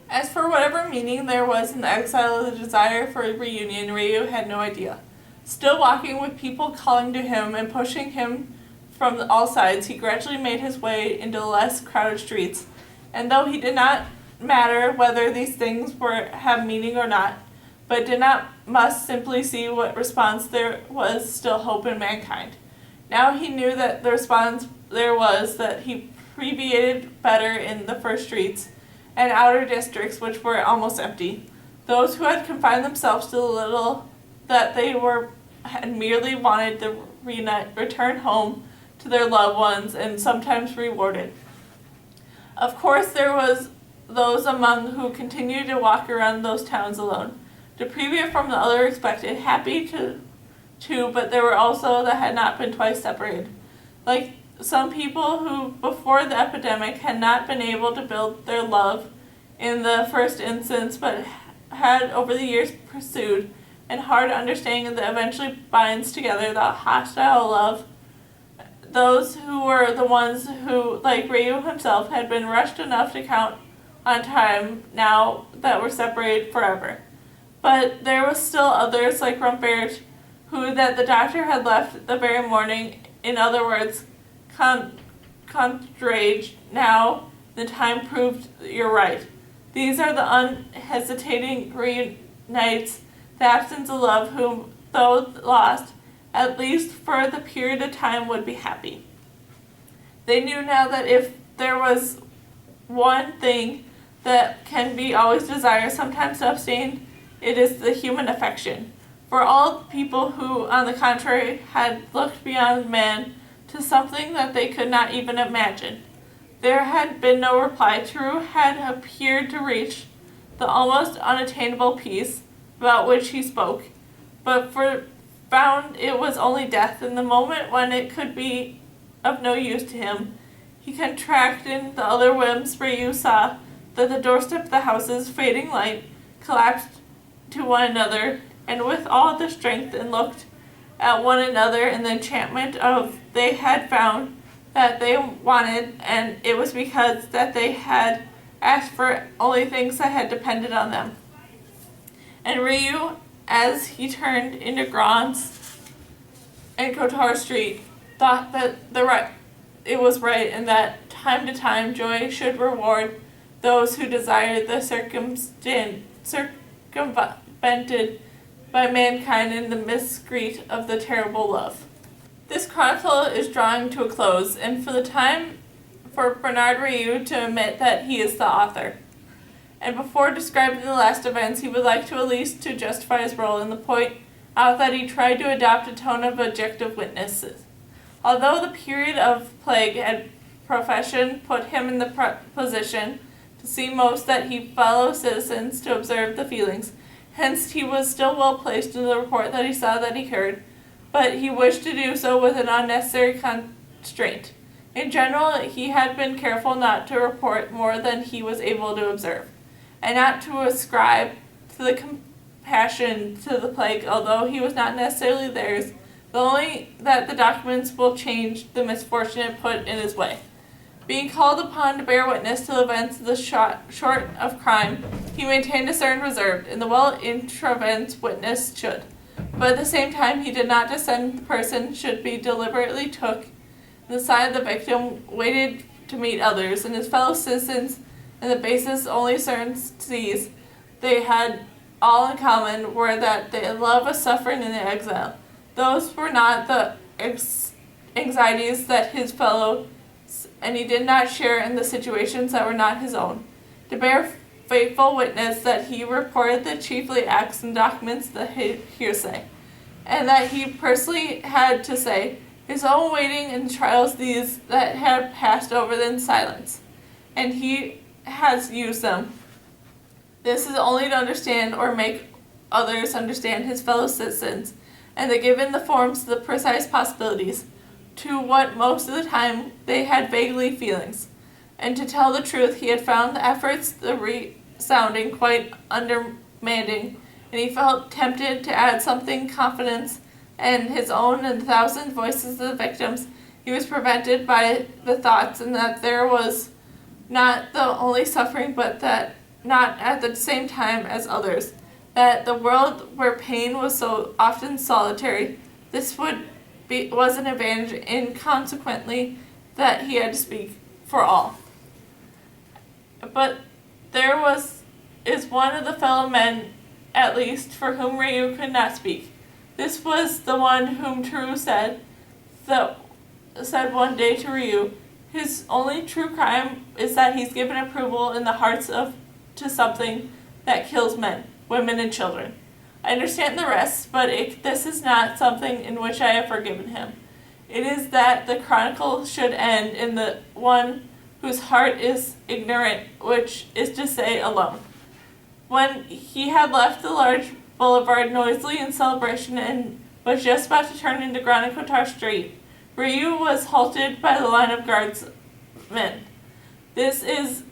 As for whatever meaning there was in the exile of the desire for a reunion, Ryu had no idea. Still walking with people calling to him and pushing him from all sides, he gradually made his way into less crowded streets. And though he did not matter whether these things have meaning or not, but did not must simply see what response there was still hope in mankind. Now he knew that the response there was that he previated better in the first streets and outer districts which were almost empty. Those who had confined themselves to the little that they had merely wanted to return home to their loved ones and sometimes rewarded. Of course there was those among who continued to walk around those towns alone, deprived from the other expected, happy too, but there were also that had not been twice separated. Like some people who before the epidemic had not been able to build their love in the first instance, but had over the years pursued and hard understanding that eventually binds together the hostile love. Those who were the ones who, like Ryu himself, had been rushed enough to count on time now that were separated forever. But there was still others like Rumpert, who that the doctor had left the very morning, in other words, contraged. Now the time proved you're right. These are the unhesitating reunites, the absence of love, whom, though lost, at least for the period of time would be happy. They knew now that if there was one thing that can be always desired, sometimes obtained, it is the human affection. For all people who, on the contrary, had looked beyond man to something that they could not even imagine, there had been no reply. True had appeared to reach the almost unattainable peace about which he spoke, but found it was only death. In the moment when it could be of no use to him, he contracted the other whims. Ryu saw that the doorstep of the houses, fading light, collapsed to one another, and with all the strength, and looked at one another in the enchantment of they had found that they wanted, and it was because that they had asked for only things that had depended on them. And Ryu, as he turned into Grants and Kotar Street, thought that it was right, and that time to time joy should reward those who desired the circumvented by mankind in the miscreant of the terrible love. This chronicle is drawing to a close, and for the time for Bernard Ryu to admit that he is the author. And before describing the last events, he would like to at least to justify his role in the point out that he tried to adopt a tone of objective witnesses. Although the period of plague and profession put him in the position to see most that he fellow citizens to observe the feelings, hence he was still well placed in the report that he saw that he heard, but he wished to do so with an unnecessary constraint. In general, he had been careful not to report more than he was able to observe, and not to ascribe to the compassion to the plague, although he was not necessarily theirs, but only that the documents will change the misfortune put in his way. Being called upon to bear witness to the events of the short of crime, he maintained a certain reserve, and the well-intravent witness should. But at the same time, he did not dissent the person should be deliberately took the side of the victim, waited to meet others, and his fellow citizens, and the basis only certain sees they had all in common were that they love a suffering in the exile. Those were not the anxieties that his fellow, and he did not share in the situations that were not his own. To bear faithful witness that he reported the chiefly acts and documents the hearsay, and that he personally had to say his own waiting in trials these that had passed over in silence, and he has used them. This is only to understand or make others understand his fellow citizens, and to give in the forms the precise possibilities, to what most of the time they had vaguely feelings. And to tell the truth, he had found the efforts the resounding quite undermanding, and he felt tempted to add something confidence and his own and the thousand voices of the victims. He was prevented by the thoughts and that there was not the only suffering, but that not at the same time as others, that the world where pain was so often solitary, this was an advantage, and consequently that he had to speak for all. But there is one of the fellow men, at least, for whom Ryu could not speak. This was the one whom Toru said one day to Ryu, his only true crime is that he's given approval in the hearts to something that kills men, women, and children. I understand the rest, but this is not something in which I have forgiven him. It is that the chronicle should end in the one whose heart is ignorant, which is to say, alone. When he had left the large boulevard noisily in celebration and was just about to turn into Grand Kotar Street, Ryu was halted by the line of guardsmen. This is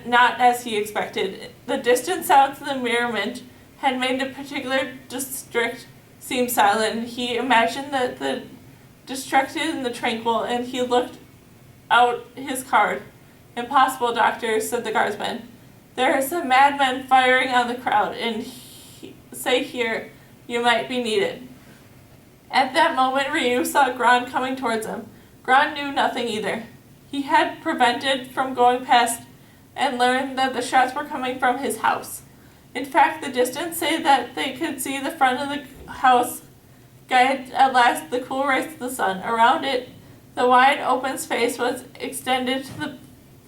not as he expected. The distant sounds of the merriment had made the particular district seem silent, and he imagined that the distracted and the tranquil, and he looked out his card. Impossible, doctor, said the guardsman. There are some madmen firing on the crowd, and say here, you might be needed. At that moment, Ryu saw Gran coming towards him. Gran knew nothing either. He had prevented from going past and learned that the shots were coming from his house. In fact, the distance say that they could see the front of the house guide at last the cool rays of the sun. Around it, the wide open space was extended to the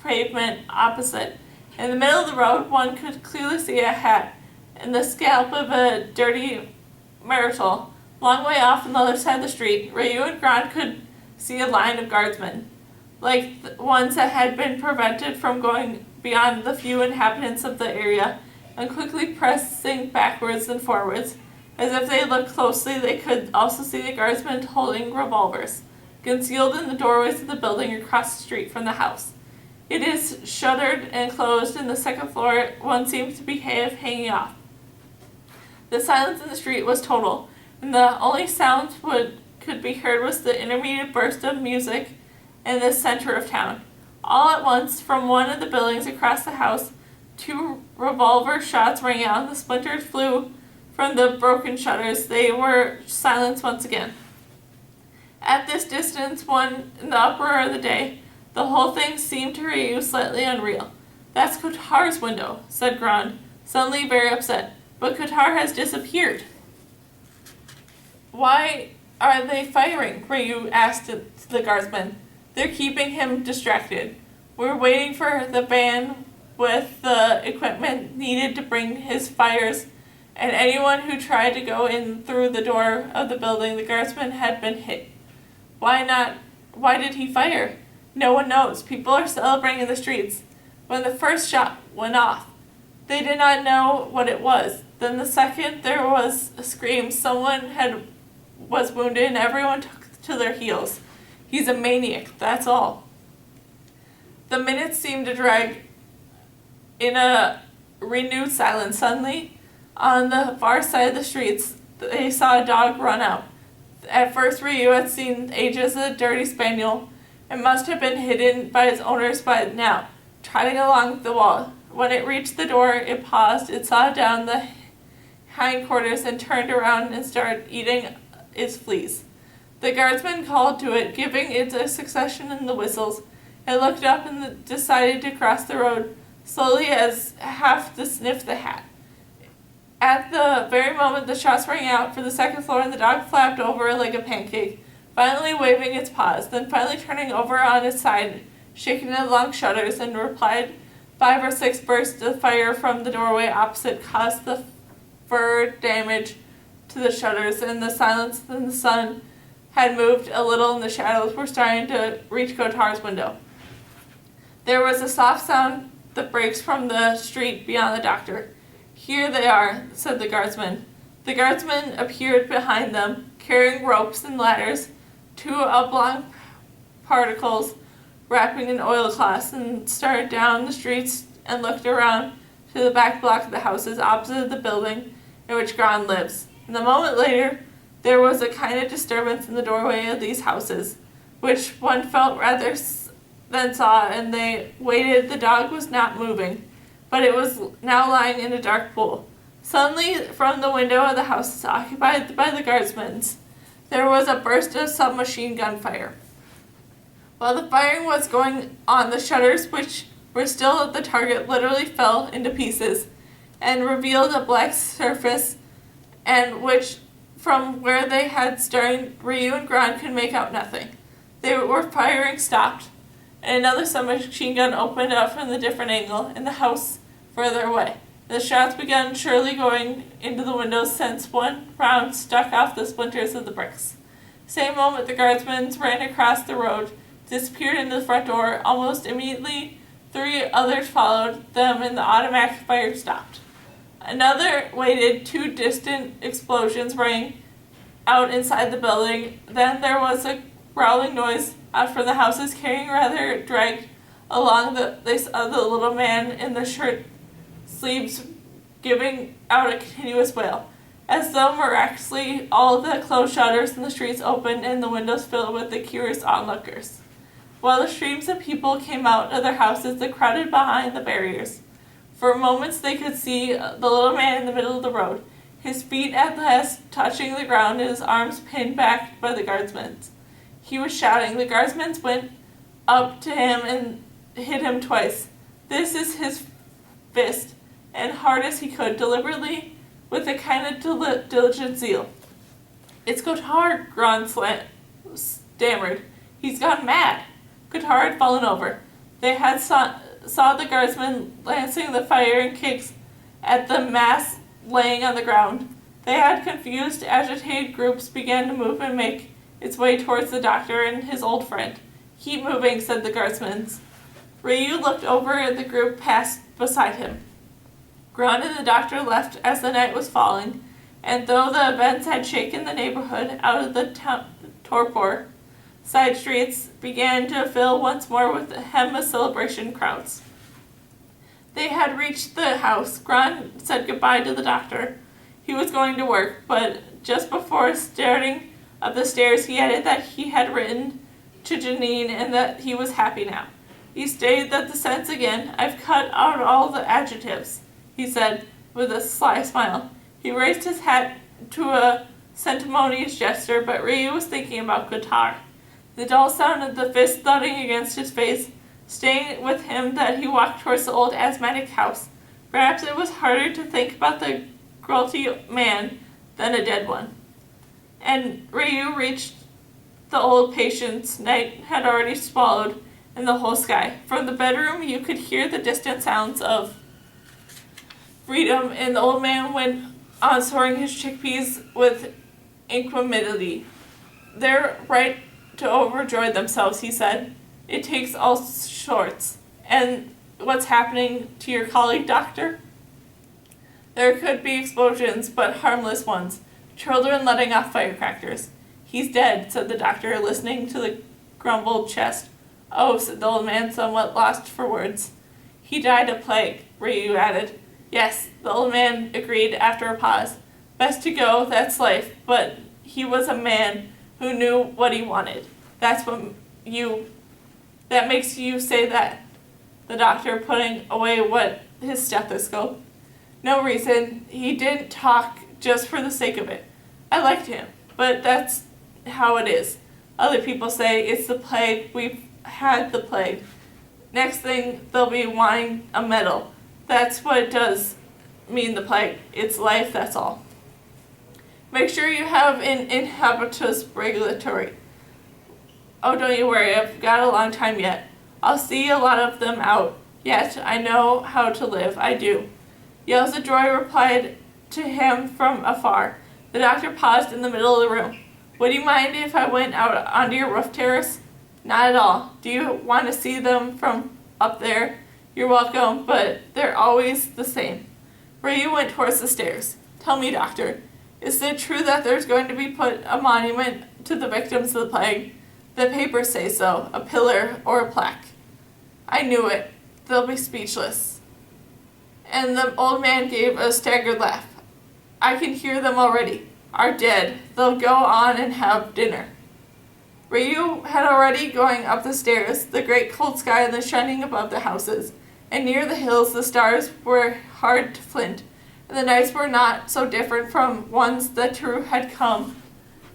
pavement opposite. In the middle of the road, one could clearly see a hat and the scalp of a dirty myrtle. Long way off on the other side of the street, Ryu and Gran could see a line of guardsmen, like the ones that had been prevented from going beyond the few inhabitants of the area, and quickly pressing backwards and forwards. As if they looked closely, they could also see the guardsmen holding revolvers, concealed in the doorways of the building across the street from the house. It is shuttered and closed, and the second floor one seems to be hanging off. The silence in the street was total, and the only sound could be heard was the intermediate burst of music in the center of town. All at once, from one of the buildings across the house, 2 revolver shots rang out, and the splinters flew from the broken shutters. They were silenced once again. At this distance, one in the uproar of the day, the whole thing seemed to Ryu slightly unreal. That's Kotar's window, said Gran, suddenly very upset. But Kotar has disappeared. Why are they firing? Ryu asked the guardsman. They're keeping him distracted. We're waiting for the van with the equipment needed to bring his fires, and anyone who tried to go in through the door of the building, the guardsman had been hit. Why did he fire? No one knows. People are celebrating in the streets. When the first shot went off, they did not know what it was. Then the second there was a scream, someone was wounded, and everyone took to their heels. He's a maniac, that's all. The minutes seemed to drag in a renewed silence. Suddenly, on the far side of the streets, they saw a dog run out. At first, Ryu had seen ages a dirty spaniel and must have been hidden by its owners by now, trotting along the wall. When it reached the door, it paused, it saw down the hindquarters and turned around and started eating its fleas. The guardsman called to it, giving it a succession in the whistles. It looked up and decided to cross the road slowly as half to sniff the hat. At the very moment the shots rang out for the second floor, and the dog flapped over like a pancake, finally waving its paws, then finally turning over on its side, shaking the long shutters, and replied 5 or 6 bursts of fire from the doorway opposite caused the fur damage to the shutters, and the silence and the sun had moved a little, and the shadows were starting to reach Kotar's window. There was a soft sound that breaks from the street beyond the doctor. Here they are, said the guardsman. The guardsman appeared behind them, carrying ropes and ladders, 2 oblong particles wrapping in oilcloths, and started down the streets and looked around to the back block of the houses opposite the building in which Gran lives. And a moment later, there was a kind of disturbance in the doorway of these houses, which one felt rather than saw, and they waited. The dog was not moving. but it was now lying in a dark pool. Suddenly, from the window of the house occupied by the guardsmen, there was a burst of submachine gun fire. While the firing was going on, the shutters, which were still at the target, literally fell into pieces and revealed a black surface, and which, from where they had started, Ryu and Gran could make out nothing. They were firing stopped, and another submachine gun opened up from a different angle in the house further away. The shots began surely going into the windows, since one round stuck off the splinters of the bricks. Same moment, the guardsmen ran across the road, disappeared into the front door. Almost immediately, 3 others followed them, and the automatic fire stopped. Another waited. 2 distant explosions rang out inside the building. Then there was a growling noise out from the houses, carrying rather dragged along. They saw the little man in the shirt sleeves giving out a continuous wail. As though miraculously, all the closed shutters in the streets opened and the windows filled with the curious onlookers. While the streams of people came out of their houses, they crowded behind the barriers. For moments they could see the little man in the middle of the road, his feet at last touching the ground and his arms pinned back by the guardsmen. He was shouting. The guardsmen went up to him and hit him twice. This is his fist, and hard as he could, deliberately, with a kind of diligent zeal. "It's Cotard," Gran stammered. "He's gone mad." Cotard had fallen over. They had saw the guardsmen lancing the firing kicks at the mass laying on the ground. They had confused, agitated groups began to move and make its way towards the doctor and his old friend. "Keep moving," said the guardsmen. Ryu looked over at the group passed beside him. Gran and the doctor left as the night was falling, and though the events had shaken the neighborhood out of the torpor, side streets began to fill once more with the celebration crowds. They had reached the house. Gran said goodbye to the doctor. He was going to work, but just before starting up the stairs, he added that he had written to Janine and that he was happy now. He stated that the sentence again. "I've cut out all the adjectives," he said with a sly smile. He raised his hat to a sentimentous gesture, but Ryu was thinking about Cotard. The dull sound of the fist thudding against his face staying with him that he walked towards the old asthmatic house. Perhaps it was harder to think about the guilty man than a dead one. And Ryu reached the old patient's. Night had already swallowed in the whole sky. From the bedroom you could hear the distant sounds of freedom, and the old man went on soaring his chickpeas with equanimity. "They're right to overjoy themselves," he said. "It takes all sorts." "And what's happening to your colleague, doctor?" "There could be explosions, but harmless ones. Children letting off firecrackers." "He's dead," said the doctor, listening to the grumbled chest. "Oh," said the old man, somewhat lost for words. "He died of plague," Ryu added. "Yes," the old man agreed after a pause. "Best to go, that's life, but he was a man who knew what he wanted. That makes you say that," the doctor putting away his stethoscope. "No reason. He didn't talk just for the sake of it. I liked him, but that's how it is. Other people say it's the plague. We've had the plague. Next thing they'll be wanting a medal. That's what it does mean, the plague. It's life, that's all. Make sure you have an inhabitus regulatory. Oh, don't you worry, I've got a long time yet. I'll see a lot of them out. Yet I know how to live, I do." Yells of joy replied to him from afar. The doctor paused in the middle of the room. "Would you mind if I went out onto your roof terrace?" "Not at all. Do you want to see them from up there?" "You're welcome, but they're always the same." Ryu went towards the stairs. "Tell me, doctor, is it true that there's going to be put a monument to the victims of the plague? The papers say so, a pillar or a plaque." "I knew it. They'll be speechless." And the old man gave a staggered laugh. "I can hear them already. Are dead. They'll go on and have dinner." Ryu had already going up the stairs, the great cold sky and the shining above the houses, and near the hills the stars were hard to flint, and the nights were not so different from ones that two had come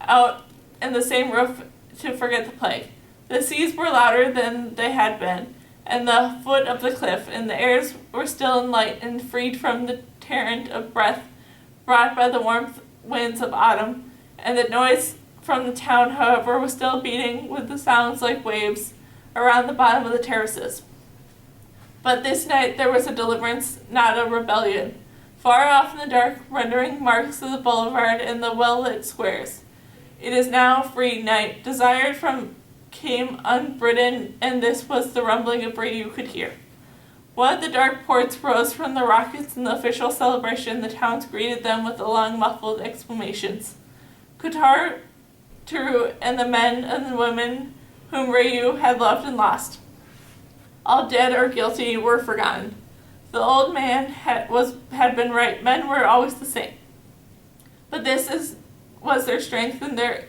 out in the same roof to forget the plague. The seas were louder than they had been, and the foot of the cliff, and the airs were still and light and freed from the torrent of breath brought by the warm winds of autumn, and the noise from the town, however, was still beating with the sounds like waves around the bottom of the terraces. But this night there was a deliverance, not a rebellion. Far off in the dark, rendering marks of the boulevard and the well-lit squares. It is now free night, desired from came unbidden, and this was the rumbling of Brady you could hear. One of the dark ports rose from the rockets in the official celebration. The towns greeted them with long muffled exclamations. Qatar, Turu, and the men and the women whom Rayu had loved and lost, all dead or guilty, were forgotten. The old man had been right. Men were always the same. But was their strength and their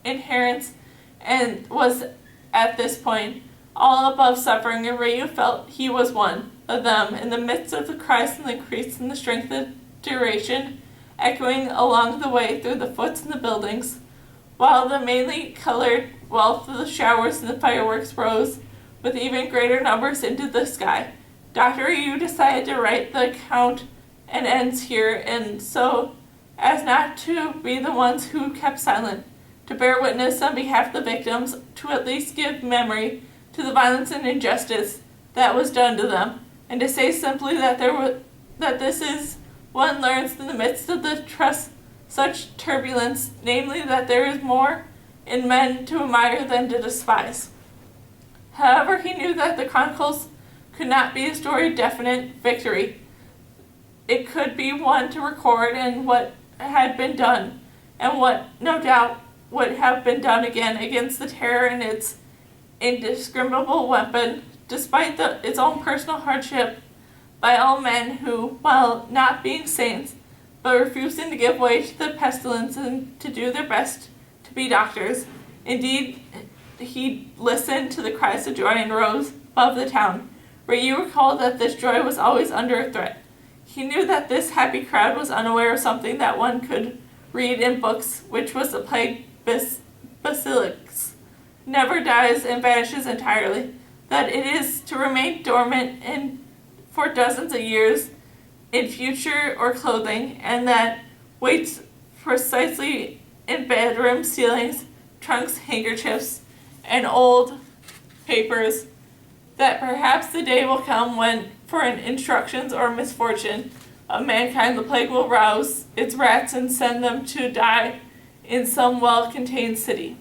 inherence, and was at this point all above suffering, and Rayu felt he was one of them in the midst of the Christ and the increase in the strength of duration, echoing along the way through the foots and the buildings, while the mainly colored wealth of the showers and the fireworks rose with even greater numbers into the sky. Dr. Rayu decided to write the account and ends here, and so as not to be the ones who kept silent, to bear witness on behalf of the victims, to at least give memory to the violence and injustice that was done to them, and to say simply that this is one learns in the midst of such turbulence, namely that there is more in men to admire than to despise. However, he knew that the chronicles could not be a story of definite victory. It could be one to record and what had been done, and what no doubt would have been done again against the terror and its indiscriminable weapon, despite its own personal hardship, by all men who, while not being saints, but refusing to give way to the pestilence and to do their best to be doctors. Indeed, he listened to the cries of joy and rose above the town. Rayu recalled that this joy was always under a threat. He knew that this happy crowd was unaware of something that one could read in books, which was the plague bacillus, never dies and vanishes entirely, that it is to remain dormant for dozens of years in future or clothing, and that waits precisely in bedroom ceilings, trunks, handkerchiefs, and old papers, that perhaps the day will come when, for an instructions or misfortune of mankind, the plague will rouse its rats and send them to die in some well-contained city.